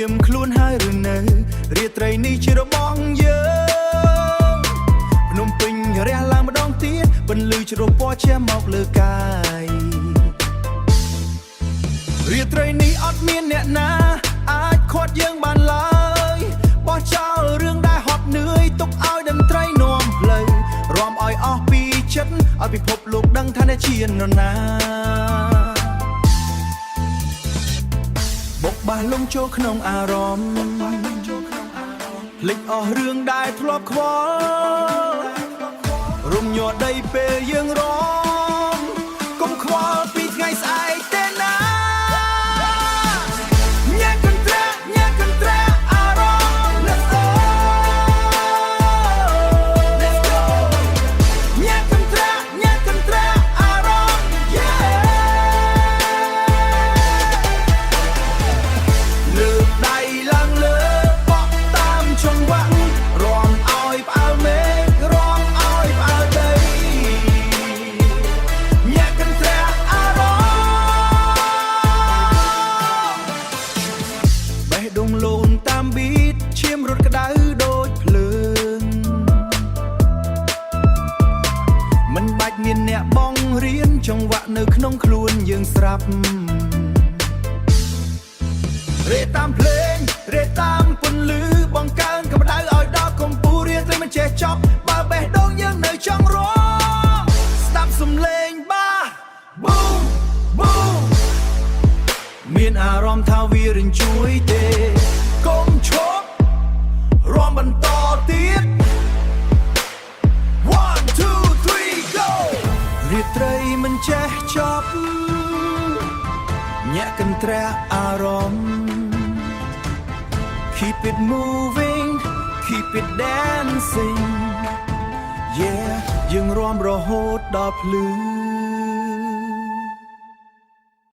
ยมខ្លួនហើយឬនៅរាត្រីនេះជារបស់យើងភ្នំពេញរះឡើងម្ដងទៀតបន្លឺជ្រោះពណ៌ឈាមមកលើកាយរាត្រីនេះអត់មានអ្នកណាអាចខាត់យើងបានឡើយបោះចោលរឿងដែលហត់នឿយទុកឲ្យតន្ត្រីនាំផ្លូវរាំឲ្យអស់ពីចិត្តឲ្យពិភពលោកដឹងថាអ្នកជានរណាបុកបាសលងចូលក្នុងអារម្មណ៍ភ្លេចអស់រឿងដែលធ្លាប់ខ្វល់រំញ័រដីពេលយើងរំកុំខ្វល់ពីថ្ងៃស្អែកទេណាញ៉ាំកន្ត្រាក់អារម្មណ៍ Let's go Let's go ញ៉ាំកន្ត្រាក់អារម្មណ៍ Yeah លើកដៃឡើងលើបក់តាមចង្វាក់រាំឲ្យផ្អើលមេឃរាំឲ្យផ្អើលដីញ៉ាំកន្ត្រាក់អារម្មណ៍បេះដូងលូនតាមប៊ីតឈាមរត់ក្តៅដូចភ្លើងមិនបាច់មានអ្នកបងរៀនចង្វាក់នៅក្នុងខ្លួនយើងស្រាប់រេតាមភ្លេងរេតាមពន្លឺបង្កើនកម្ដៅឲ្យដល់កំពូលរៀនទៅមិនចេះចប់បើបេះដូងយើងនៅចង់រំស្ដាប់សំឡេងបាស Boom Boom មានអារម្មណ៍ថាវារញ្ជួយទេកុំឈប់រាំបន្តទៀត One two three go រាត្រីមិនចេះចប់ញាក់កន្ត្រាក់អារម្មណ៍ Keep it moving keep it dancing Yeah យើងរាំរហូតដល់ភ្លឺ